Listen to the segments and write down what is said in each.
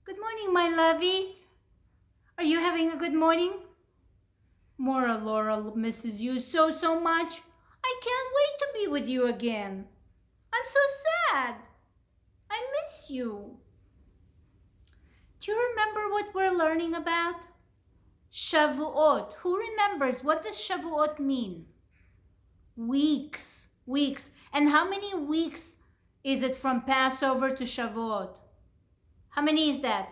Good morning, my lovies. Are you having a good morning? Morah Lora misses you so much. I can't wait to be with you again. I'm so sad. I miss you. Do you remember what we're learning about? Shavuot. Who remembers? What does Shavuot mean? Weeks. Weeks. And how many weeks is it from Passover to Shavuot? How many is that?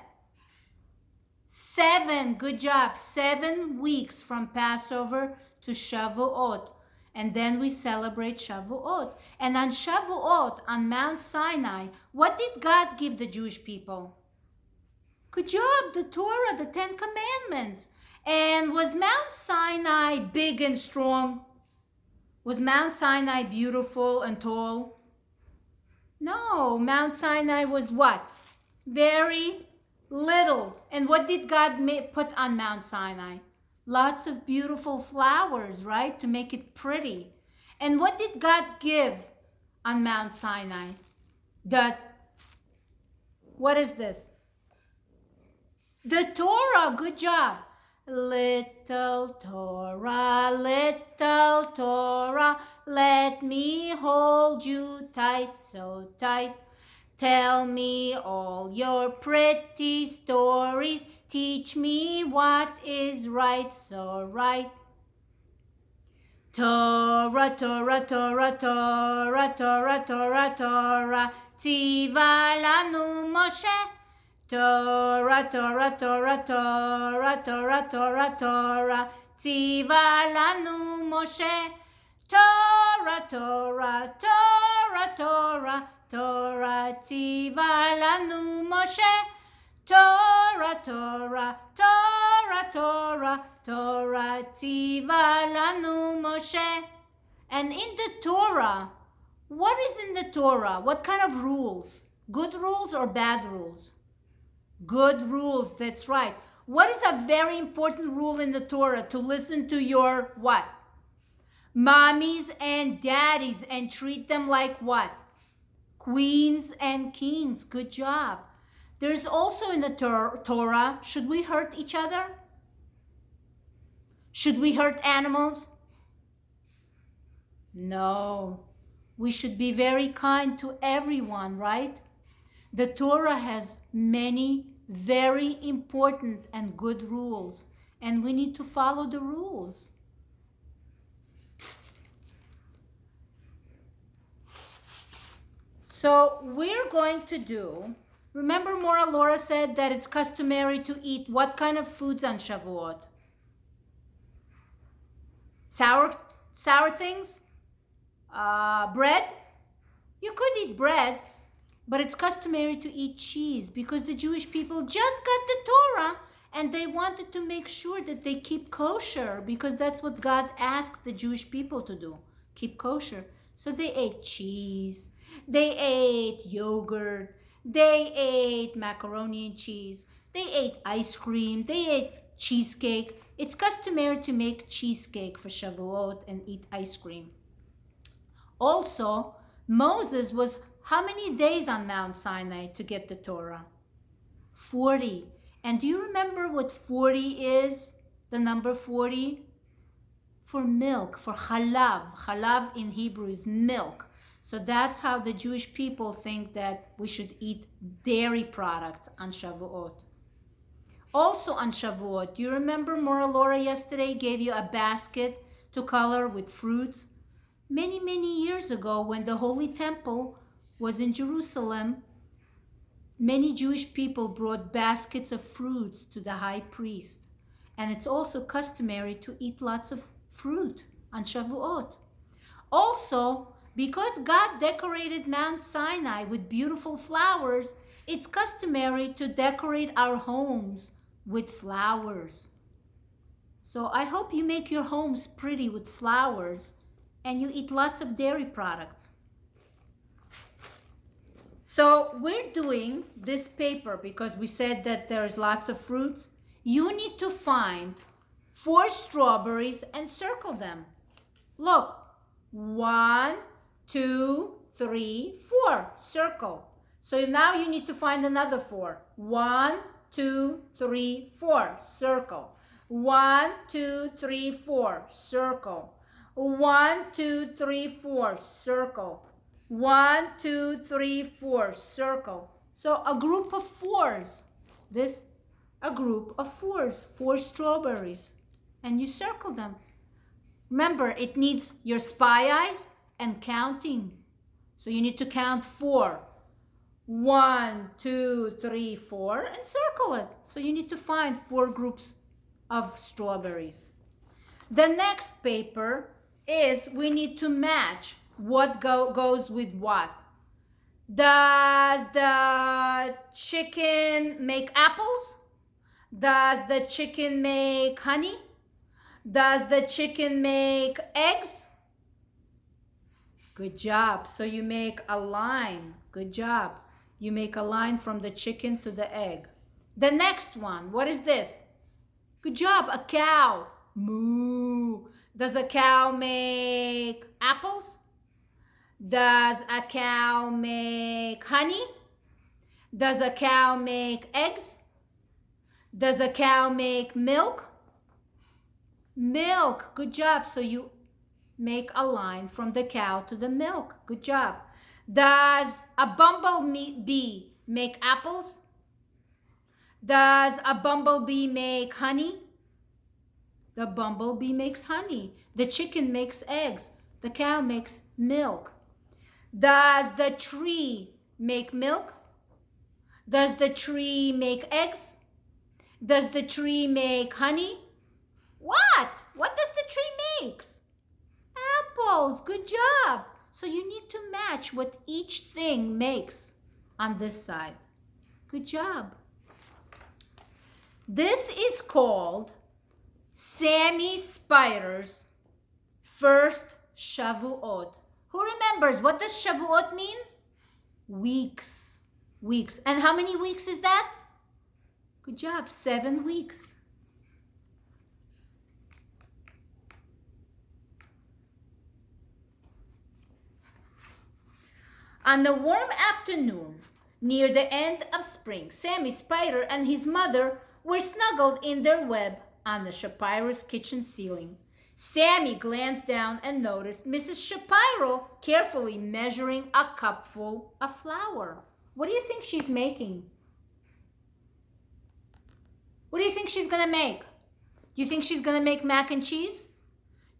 7. Good job. 7 weeks from Passover to Shavuot. And then we celebrate Shavuot. And on Shavuot, on Mount Sinai, what did God give the Jewish people? Good job, the Torah, the 10 Commandments. And was Mount Sinai big and strong? Was Mount Sinai beautiful and tall? No, Mount Sinai was what? Very little. And what did God put on Mount Sinai? Lots of beautiful flowers, right? To make it pretty. And what did God give on Mount Sinai? What is this? The Torah. Good job. Little Torah, let me hold you tight, so tight. Tell me all your pretty stories. Teach me what is right, so right. Torah, Torah, Torah, Torah, Torah, Torah, Torah, Tziva lanu Moshe. Torah, Torah, Torah, Torah, Torah, Torah, Torah, Tziva lanu Moshe. Torah, Torah, Torah, Torah, Torah, Tziva lanu Moshe. Torah, Torah, Torah, Torah, Torah, Tziva lanu Moshe. And in the Torah, what is in the Torah? What kind of rules? Good rules or bad rules? Good rules, that's right. What is a very important rule in the Torah? To listen to your what? Mommies and daddies, and treat them like what? Queens and kings. Good job. There's also in the Torah, should we hurt each other? Should we hurt animals? No. We should be very kind to everyone, right? The Torah has many very important and good rules, and we need to follow the rules. So we're going to do, remember Morah Lora said that it's customary to eat what kind of foods on Shavuot? Sour things? Bread? You could eat bread, but it's customary to eat cheese because the Jewish people just got the Torah and they wanted to make sure that they keep kosher because that's what God asked the Jewish people to do, keep kosher. So they ate cheese, they ate yogurt, they ate macaroni and cheese, they ate ice cream, they ate cheesecake. It's customary to make cheesecake for Shavuot and eat ice cream. Also, Moses was how many days on Mount Sinai to get the Torah? 40. And do you remember what 40 is? The number 40? For milk, for chalav. Chalav in Hebrew is milk. So that's how the Jewish people think that we should eat dairy products on Shavuot. Also on Shavuot, do you remember Morah Lora yesterday gave you a basket to color with fruits? Many years ago, when the Holy Temple was in Jerusalem, many Jewish people brought baskets of fruits to the high priest. And it's also customary to eat lots of fruit on Shavuot. Also, because God decorated Mount Sinai with beautiful flowers, it's customary to decorate our homes with flowers. So I hope you make your homes pretty with flowers and you eat lots of dairy products. So we're doing this paper because we said that there's lots of fruits. You need to find 4 strawberries and circle them. Look, 1, 2, 3, 4, circle. So now you need to find another 4. 1, 2, 3, 4. Circle. 1, 2, 3, 4. Circle. 1, 2, 3, 4. Circle. 1, 2, 3, 4. Circle. So a group of 4s. A group of 4s. 4 strawberries. And you circle them. Remember, it needs your spy eyes and counting. So you need to count 4. 1, 2, 3, 4, and circle it. So you need to find 4 groups of strawberries. The next paper is we need to match what goes with what. Does the chicken make apples? Does the chicken make honey? Does the chicken make eggs? Good job. So you make a line. Good job. You make a line from the chicken to the egg. The next one, what is this? Good job, a cow. Moo. Does a cow make apples? Does a cow make honey? Does a cow make eggs? Does a cow make milk? Milk. Good job. So you make a line from the cow to the milk. Good job. Does a bumblebee make apples? Does a bumblebee make honey? The bumblebee makes honey. The chicken makes eggs. The cow makes milk. Does the tree make milk? Does the tree make eggs? Does the tree make honey? What? What does the tree make? Apples. Good job. So you need to match what each thing makes on this side. Good job. This is called Sammy Spider's first Shavuot. Who remembers? What does Shavuot mean? Weeks. Weeks. And how many weeks is that? Good job. 7 weeks. On a warm afternoon, near the end of spring, Sammy Spider and his mother were snuggled in their web on the Shapiro's kitchen ceiling. Sammy glanced down and noticed Mrs. Shapiro carefully measuring a cupful of flour. What do you think she's making? What do you think she's going to make? Do you think she's going to make mac and cheese?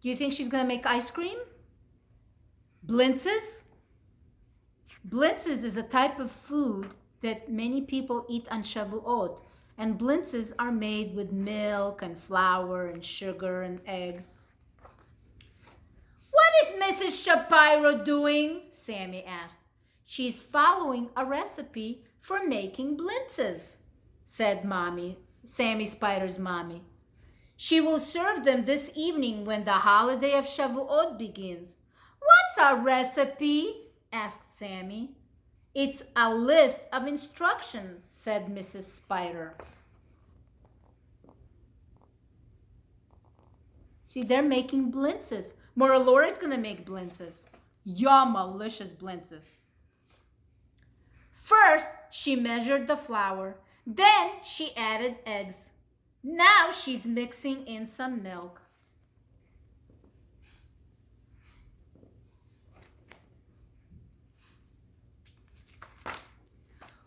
Do you think she's going to make ice cream? Blintzes? Blintzes is a type of food that many people eat on Shavuot. And blintzes are made with milk and flour and sugar and eggs. What is Mrs. Shapiro doing? Sammy asked. She's following a recipe for making blintzes, said Sammy Spider's mommy. She will serve them this evening when the holiday of Shavuot begins. What's a recipe? Asked Sammy. It's a list of instructions, said Mrs. Spider. See, they're making blintzes. Morah Lora is going to make blintzes. Yum, delicious blintzes. First, she measured the flour. Then she added eggs. Now she's mixing in some milk.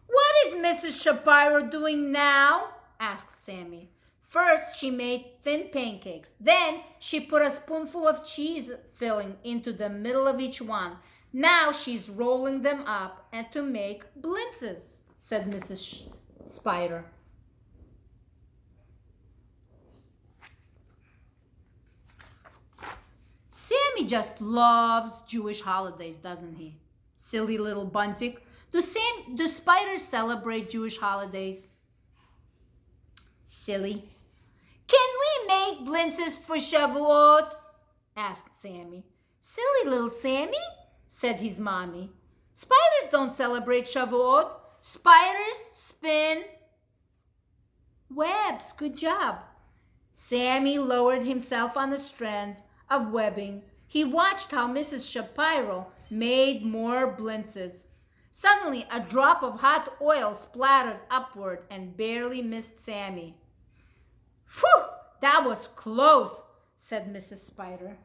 What is Mrs. Shapiro doing now? Asked Sammy. First, she made thin pancakes. Then, she put a spoonful of cheese filling into the middle of each one. Now, she's rolling them up and to make blintzes, said Mrs. Spider. Sammy just loves Jewish holidays, doesn't he? Silly little bunzik. Do spiders celebrate Jewish holidays? Silly. Can we make blintzes for Shavuot? Asked Sammy. Silly little Sammy, said his mommy. Spiders don't celebrate Shavuot. Spiders spin webs. Good job. Sammy lowered himself on a strand of webbing. He watched how Mrs. Shapiro made more blintzes. Suddenly, a drop of hot oil splattered upward and barely missed Sammy. "Phew! That was close," said Mrs. Spider.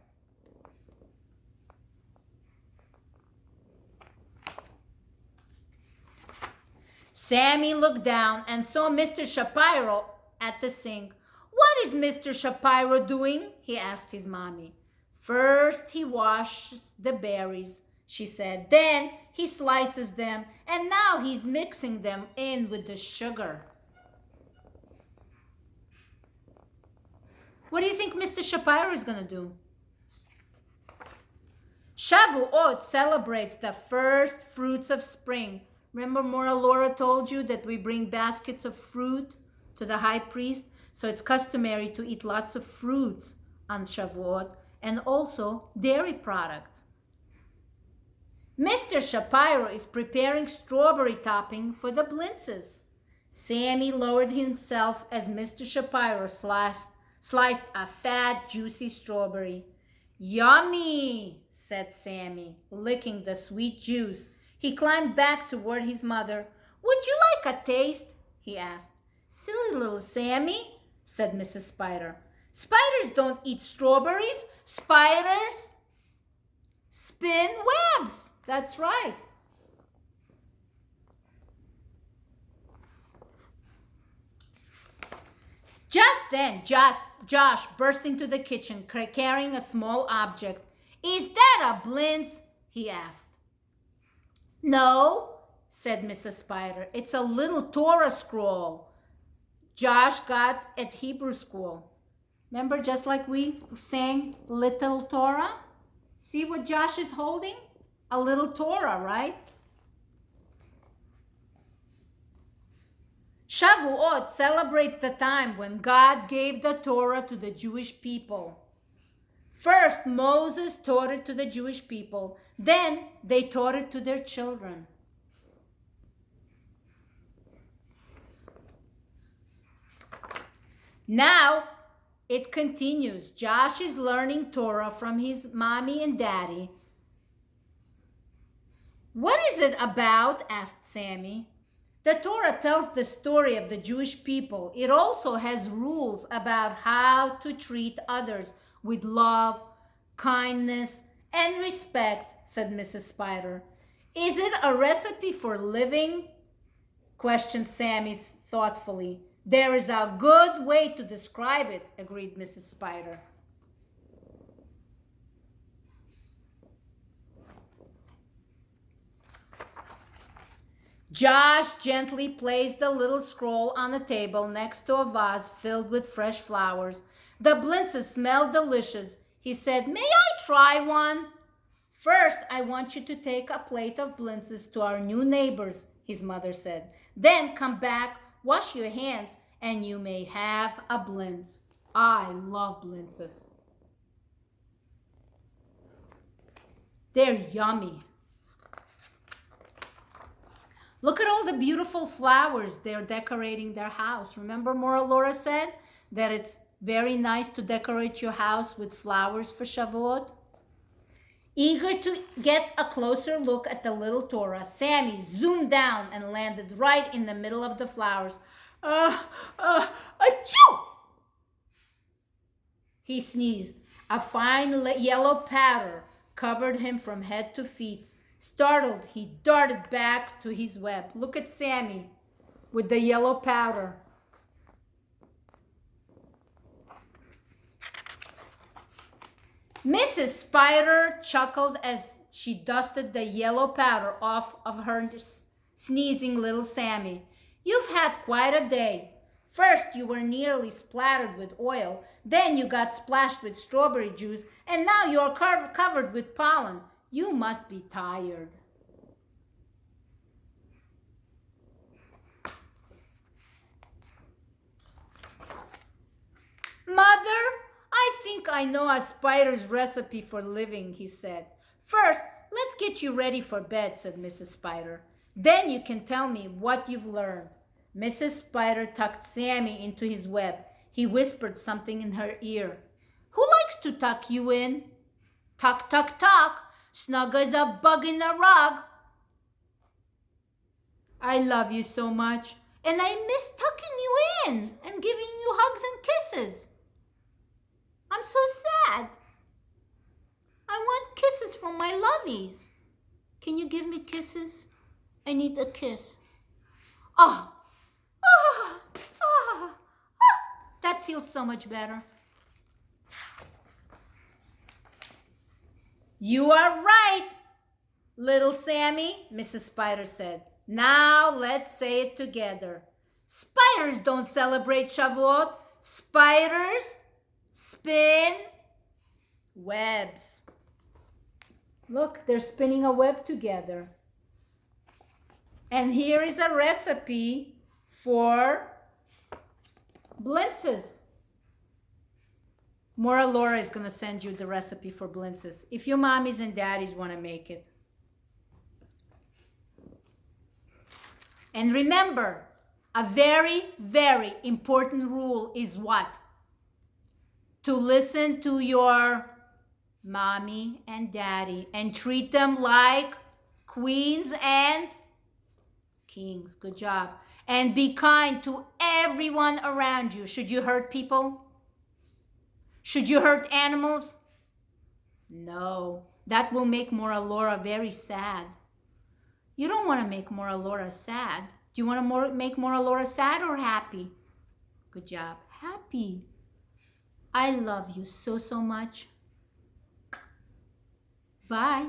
Sammy looked down and saw Mr. Shapiro at the sink. "What is Mr. Shapiro doing?" he asked his mommy. "First he washes the berries," she said. "Then he slices them, and now he's mixing them in with the sugar." What do you think Mr. Shapiro is going to do? Shavuot celebrates the first fruits of spring. Remember Morah Lora told you that we bring baskets of fruit to the high priest? So it's customary to eat lots of fruits on Shavuot and also dairy products. Mr. Shapiro is preparing strawberry topping for the blintzes. Sammy lowered himself as Mr. Shapiro sliced a fat, juicy strawberry. "Yummy," said Sammy, licking the sweet juice. He climbed back toward his mother. "Would you like a taste?" he asked. "Silly little Sammy," said Mrs. Spider. "Spiders don't eat strawberries. Spiders spin webs." That's right. Just then, Josh burst into the kitchen carrying a small object. "Is that a blintz?" he asked. "No," said Mrs. Spider. "It's a little Torah scroll Josh got at Hebrew school. Remember, just like we sang Little Torah? See what Josh is holding? A little Torah, right?" Shavuot celebrates the time when God gave the Torah to the Jewish people. First, Moses taught it to the Jewish people. Then they taught it to their children. Now it continues. Josh is learning Torah from his mommy and daddy. "What is it about?" asked Sammy. "The Torah tells the story of the Jewish people. It also has rules about how to treat others with love, kindness, and respect," said Mrs. Spider. "Is it a recipe for living?" questioned Sammy thoughtfully. "There is a good way to describe it," agreed Mrs. Spider. Josh gently placed the little scroll on a table next to a vase filled with fresh flowers. "The blintzes smell delicious," he said. "May I try one?" "First, I want you to take a plate of blintzes to our new neighbors," his mother said. "Then come back, wash your hands, and you may have a blintz." I love blintzes. They're yummy. Look at all the beautiful flowers they're decorating their house. Remember Morah Lora said that it's very nice to decorate your house with flowers for Shavuot? Eager to get a closer look at the little Torah, Sammy zoomed down and landed right in the middle of the flowers. Achoo! He sneezed. A fine yellow powder covered him from head to feet. Startled, he darted back to his web. Look at Sammy with the yellow powder. Mrs. Spider chuckled as she dusted the yellow powder off of her sneezing little Sammy. "You've had quite a day. First, you were nearly splattered with oil. Then you got splashed with strawberry juice. And now you're covered with pollen. You must be tired." "Mother, I think I know a spider's recipe for living," he said. "First, let's get you ready for bed," said Mrs. Spider. "Then you can tell me what you've learned." Mrs. Spider tucked Sammy into his web. He whispered something in her ear. "Who likes to tuck you in?" "Tuck, tuck, tuck. Snug as a bug in a rug." I love you so much. And I miss tucking you in and giving you hugs and kisses. I'm so sad. I want kisses from my lovies. Can you give me kisses? I need a kiss. Oh, oh, oh, oh. That feels so much better. You are right, little Sammy, Mrs. Spider said. Now let's say it together. Spiders don't celebrate Shavuot. Spiders spin webs. Look, they're spinning a web together. And here is a recipe for blintzes. Morah Lora is going to send you the recipe for blintzes if your mommies and daddies want to make it. And remember, a very, very important rule is what? To listen to your mommy and daddy and treat them like queens and kings. Good job. And be kind to everyone around you. Should you hurt people? Should you hurt animals? No. That will make Morah Lora very sad. You don't want to make Morah Lora sad. Do you want to make Morah Lora sad or happy? Good job. Happy. I love you so, so much. Bye.